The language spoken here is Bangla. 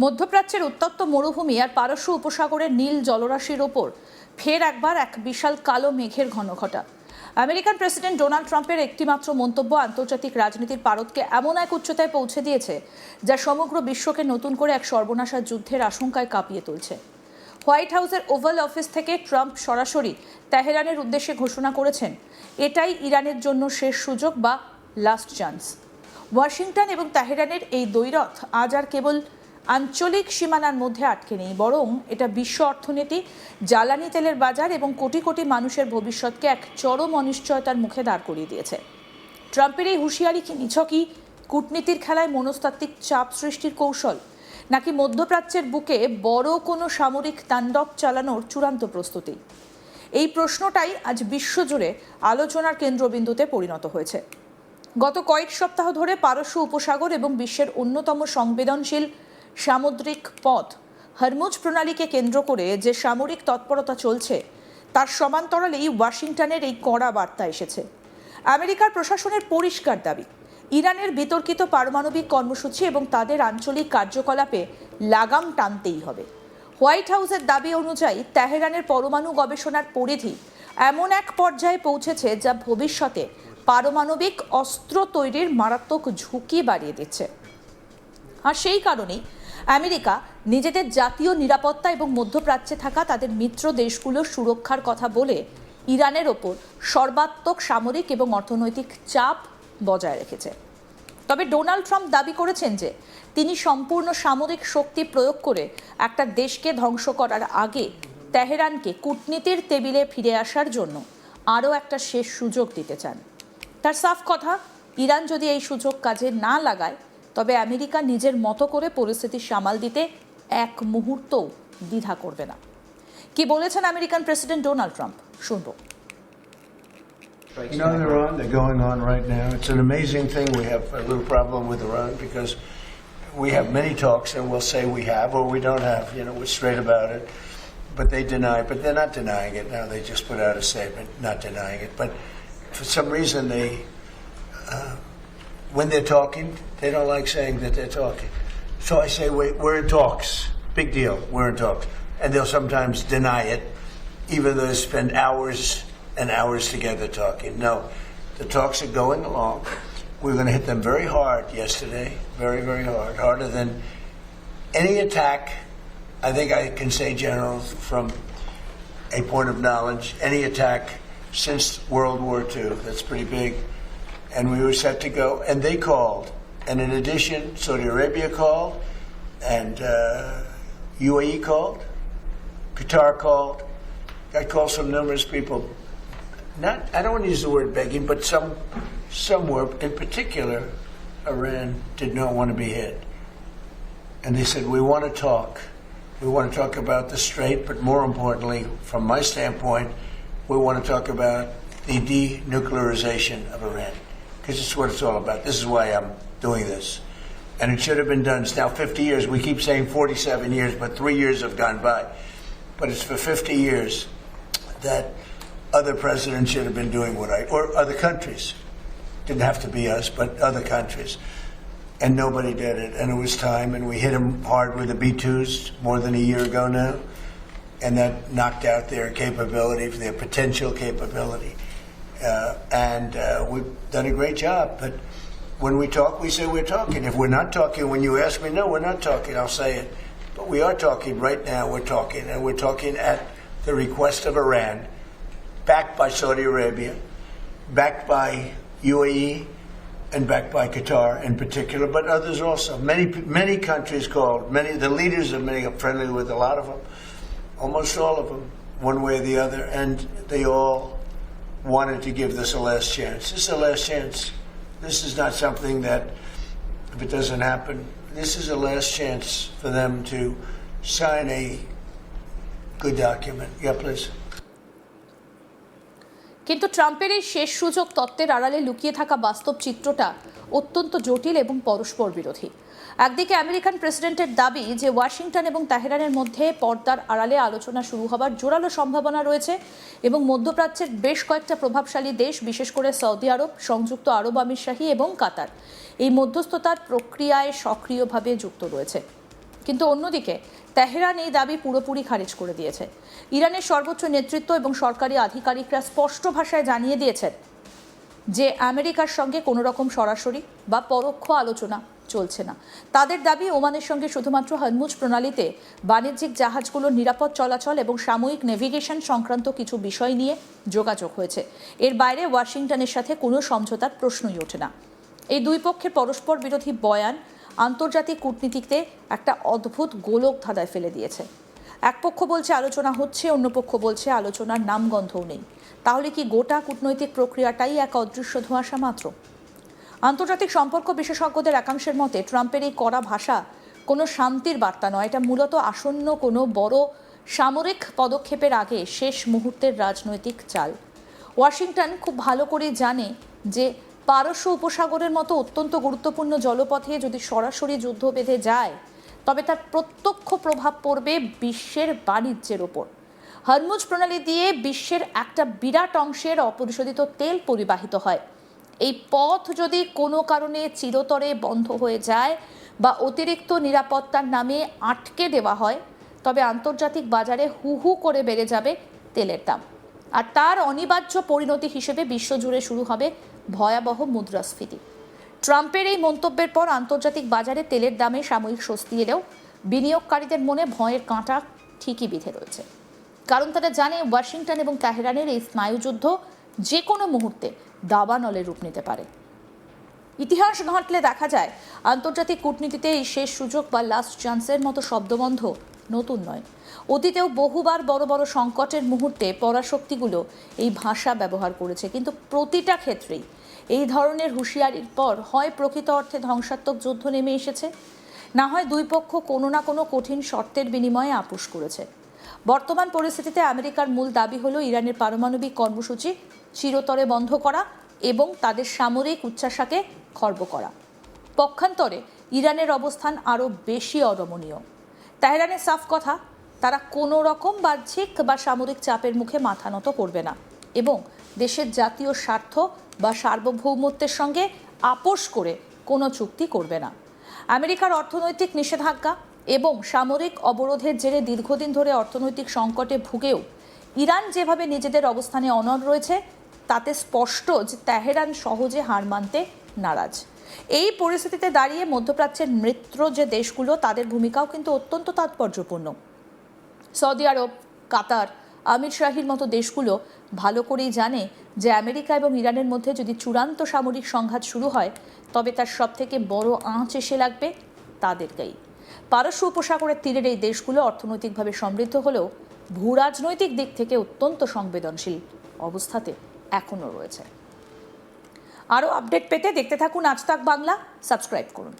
মধ্যপ্রাচ্যের উত্তপ্ত মরুভূমি আর পারস্য উপসাগরের নীল জলরাশির ওপর ফের একবার এক বিশাল কালো মেঘের ঘনঘটা। আমেরিকান প্রেসিডেন্ট ডোনাল্ড ট্রাম্পের একটিমাত্র মন্তব্য আন্তর্জাতিক রাজনীতির পারদকে এমন এক উচ্চতায় পৌঁছে দিয়েছে যা সমগ্র বিশ্বকে নতুন করে এক সর্বনাশা যুদ্ধের আশঙ্কায় কাঁপিয়ে তুলছে। হোয়াইট হাউসের ওভাল অফিস থেকে ট্রাম্প সরাসরি তেহরানের উদ্দেশ্যে ঘোষণা করেছেন, এটাই ইরানের জন্য শেষ সুযোগ বা লাস্ট চান্স। ওয়াশিংটন এবং তেহরানের এই দ্বৈরথ আজ আর কেবল আঞ্চলিক সীমানার মধ্যে আটকে নেই, বরং এটা বিশ্ব অর্থনীতি, জ্বালানি তেলের বাজার এবং কোটি কোটি মানুষের ভবিষ্যৎকে এক চরম অনিশ্চয়তার মুখে দাঁড় করিয়ে দিয়েছে। ট্রাম্পের এই হুঁশিয়ারি কি নিছকই কূটনীতির খেলায় মনস্তাত্ত্বিক চাপ সৃষ্টির কৌশল, নাকি মধ্যপ্রাচ্যের বুকে বড় কোনো সামরিক তাণ্ডব চালানোর চূড়ান্ত প্রস্তুতি? এই প্রশ্নটাই আজ বিশ্বজুড়ে আলোচনার কেন্দ্রবিন্দুতে পরিণত হয়েছে। গত কয়েক সপ্তাহ ধরে পারস্য উপসাগর এবং বিশ্বের অন্যতম সংবেদনশীল সামুদ্রিক পথ হরমুজ প্রণালীকে কেন্দ্র করে যে সামরিক তৎপরতা চলছে, তার সমান্তরালেই ওয়াশিংটনের এই কড়া বার্তা এসেছে। আমেরিকার প্রশাসনের পরিষ্কার দাবি, ইরানের বিতর্কিত পারমাণবিক কর্মসূচি এবং তাদের আঞ্চলিক কার্যকলাপে লাগাম টানতেই হবে। হোয়াইট হাউসের দাবি অনুযায়ী তেহরানের পরমাণু গবেষণার পরিধি এমন এক পর্যায়ে পৌঁছেছে যা ভবিষ্যতে পারমাণবিক অস্ত্র তৈরির মারাত্মক ঝুঁকি বাড়িয়ে দিচ্ছে। আর সেই কারণেই আমেরিকা নিজেদের জাতীয় নিরাপত্তা এবং মধ্যপ্রাচ্যে থাকা তাদের মিত্র দেশগুলোর সুরক্ষার কথা বলে ইরানের ওপর সর্বাত্মক সামরিক এবং অর্থনৈতিক চাপ বজায় রেখেছে। তবে ডোনাল্ড ট্রাম্প দাবি করেছেন যে তিনি সম্পূর্ণ সামরিক শক্তি প্রয়োগ করে একটা দেশকে ধ্বংস করার আগে তেহরানকে কূটনীতির টেবিলে ফিরে আসার জন্য আরও একটা শেষ সুযোগ দিতে চান। তার সাফ কথা, ইরান যদি এই সুযোগ কাজে না লাগায় তবে আমেরিকা নিজের মতো করে পরিস্থিতি সামাল দিতে এক মুহূর্তও দ্বিধা করবে না। কি বলেছেন আমেরিকান প্রেসিডেন্ট ডোনাল্ড ট্রাম্প, শুনবো। You know, they're going on right now. It's an amazing thing. We have a little problem with Iran because we have many talks and we'll say we have or we don't have. You know, we're straight about it. But they deny, but they're not denying it now. They just put out a statement not denying it. But for some reason they, when they're talking, they don't like saying that they're talking. So I say, we're in talks. Big deal. We're in talks. And they'll sometimes deny it, even though they spend hours and hours together talking. No, the talks are going along. We're going to hit them very hard yesterday, very, very hard, harder than any attack. I think I can say, General, from a point of knowledge, any attack since World War II. That's pretty big. And we were set to go, and they called. And in addition, Saudi Arabia called, and UAE called, Qatar called. I called some numerous people. I don't want to use the word begging, but some were, in particular, Iran did not want to be hit. And they said, we want to talk. We want to talk about the Strait, but more importantly, from my standpoint, we want to talk about the denuclearization of Iran, because it's what it's all about. This is why I'm doing this. And it should have been done. It's now 50 years. We keep saying 47 years, but 3 years have gone by. But it's for 50 years that other presidents should have been doing or other countries. Didn't have to be us, but other countries. And nobody did it. And it was time, and we hit them hard with the B-2s more than a year ago now. And that knocked out their capability, their potential capability. We've done a great job. But when we talk, we say we're talking. If we're not talking, when you ask me, no, we're not talking, I'll say it. But we are talking. Right now we're talking. And we're talking at the request of Iran, backed by Saudi Arabia, backed by UAE, and backed by Qatar in particular, but others also. Many countries called. The leaders of many are friendly with a lot of them, almost all of them, one way or the other, and they all wanted to give this a last chance. This is a last chance. This is not something that, if it doesn't happen, this is a last chance for them to sign a good document. Yeah, please. কিন্তু ট্রাম্পের এই শেষ সুযোগ তত্ত্বের আড়ালে লুকিয়ে থাকা বাস্তব চিত্রটা অত্যন্ত জটিল এবং পরস্পর বিরোধী। একদিকে আমেরিকান প্রেসিডেন্টের দাবি যে ওয়াশিংটন এবং তেহরানের মধ্যে পর্দার আড়ালে আলোচনা শুরু হবার জোরালো সম্ভাবনা রয়েছে এবং মধ্যপ্রাচ্যের বেশ কয়েকটা প্রভাবশালী দেশ, বিশেষ করে সৌদি আরব, সংযুক্ত আরব আমিরশাহী এবং কাতার এই মধ্যস্থতার প্রক্রিয়ায় সক্রিয়ভাবে যুক্ত রয়েছে। কিন্তু অন্যদিকে তেহরান এই দাবি পুরোপুরি খারিজ করে দিয়েছে। ইরানের সর্বোচ্চ নেতৃত্ব এবং সরকারি আধিকারিকরা স্পষ্ট ভাষায় জানিয়ে দিয়েছেন যে আমেরিকার সঙ্গে কোনো রকম সরাসরি বা পরোক্ষ আলোচনা চলছে না। তাদের দাবি ওমানের সঙ্গে শুধুমাত্র হরমুজ প্রণালীতে বাণিজ্যিক জাহাজগুলোর নিরাপদ চলাচল এবং সাময়িক নেভিগেশন সংক্রান্ত কিছু বিষয় নিয়ে যোগাযোগ হয়েছে। এর বাইরে ওয়াশিংটনের সাথে কোনো সমঝোতার প্রশ্নই ওঠে না। এই দুই পক্ষের পরস্পর বিরোধী বয়ান আন্তর্জাতিক কূটনীতিতে একটা অদ্ভুত গোলক ধাঁধায় ফেলে দিয়েছে। এক পক্ষ বলছে আলোচনা হচ্ছে, অন্য পক্ষ বলছে আলোচনার নামগন্ধও নেই। তাহলে কি গোটা কূটনৈতিক প্রক্রিয়াটাই এক অদৃশ্য ধোঁয়াশা মাত্র? আন্তর্জাতিক সম্পর্ক বিশেষজ্ঞদের একাংশের মতে ট্রাম্পের এই কড়া ভাষা কোনো শান্তির বার্তা নয়, এটা মূলত আসন্ন কোনো বড় সামরিক পদক্ষেপের আগে শেষ মুহূর্তের রাজনৈতিক চাল। ওয়াশিংটন খুব ভালো করে জানে যে পারস্য উপসাগরের মতো অত্যন্ত গুরুত্বপূর্ণ জলপথে যদি সরাসরি যুদ্ধ বেঁধে যায় তবে তার প্রত্যক্ষ প্রভাব পড়বে বিশ্বের বাণিজ্যের ওপর। হরমুজ প্রণালী দিয়ে বিশ্বের একটা বিরাট অংশের অপরিশোধিত তেল পরিবাহিত হয়। এই পথ যদি কোনো কারণে চিরতরে বন্ধ হয়ে যায় বা অতিরিক্ত নিরাপত্তার নামে আটকে দেওয়া হয় তবে আন্তর্জাতিক বাজারে হু হু করে বেড়ে যাবে তেলের দাম। আর তার অনিবার্য পরিণতি হিসেবে বিশ্বজুড়ে শুরু হবে ভয়াবহ মুদ্রাস্ফীতি। ট্রাম্পের এই মন্তব্যের পর আন্তর্জাতিক বাজারে তেলের দামে সাময়িক স্বস্তি এলেও বিনিয়োগকারীদের মনে ভয়ের কাঁটা ঠিকই বিঁধে রয়েছে। কারণ তারা জানে ওয়াশিংটন এবং তেহরানের এই স্নায়ুযুদ্ধ যে কোনো মুহূর্তে দাবানলে রূপ নিতে পারে। ইতিহাস ঘাঁটলে দেখা যায় আন্তর্জাতিক কূটনীতিতে এই শেষ সুযোগ বা লাস্ট চান্সের মতো শব্দবন্ধ নতুন নয়। অতীতেও বহুবার বড় বড় সংকটের মুহূর্তে পরাশক্তিগুলো এই ভাষা ব্যবহার করেছে, কিন্তু প্রতিটা ক্ষেত্রেই এই ধরনের হুঁশিয়ারির পর হয় প্রকৃত অর্থে ধ্বংসাত্মক যুদ্ধ নেমে এসেছে, না হয় দুই পক্ষ কোনো না কোনো কঠিন শর্তের বিনিময়ে আপোষ করেছে। বর্তমান পরিস্থিতিতে আমেরিকার মূল দাবি হলো ইরানের পারমাণবিক কর্মসূচি চিরতরে বন্ধ করা এবং তাদের সামরিক উচ্চাশাকে খর্ব করা। পক্ষান্তরে ইরানের অবস্থান আরও বেশি অরমণীয়। তেহরানের সাফ কথা, তারা কোনো রকম বাহ্যিক বা সামরিক চাপের মুখে মাথা নত করবে না এবং দেশের জাতীয় স্বার্থ বা সার্বভৌমত্বের সঙ্গে আপোষ করে কোনো চুক্তি করবে না। আমেরিকার অর্থনৈতিক নিষেধাজ্ঞা এবং সামরিক অবরোধের জেরে দীর্ঘদিন ধরে অর্থনৈতিক সংকটে ভুগেও ইরান যেভাবে নিজেদের অবস্থানে অনড় রয়েছে তাতে স্পষ্ট যে তেহরান সহজে হার মানতে নারাজ। এই পরিস্থিতিতে দাঁড়িয়ে মধ্যপ্রাচ্যের মিত্র যে দেশগুলো তাদের ভূমিকাও কিন্তু অত্যন্ত তাৎপর্যপূর্ণ। সৌদি আরব, কাতার, আমির শাহির মতো দেশগুলো ভালো করেই জানে যে আমেরিকা এবং ইরানের মধ্যে যদি চূড়ান্ত সামরিক সংঘাত শুরু হয় তবে তার সবথেকে বড় আঁচ এসে লাগবে তাদেরকেই। পারস্য উপসাগরের তীরের এই দেশগুলো অর্থনৈতিকভাবে সমৃদ্ধ হলেও ভূরাজনৈতিক দিক থেকে অত্যন্ত সংবেদনশীল অবস্থাতে এখনও রয়েছে। আরও আপডেট পেতে দেখতে থাকুন আজ তাক বাংলা, সাবস্ক্রাইব করুন।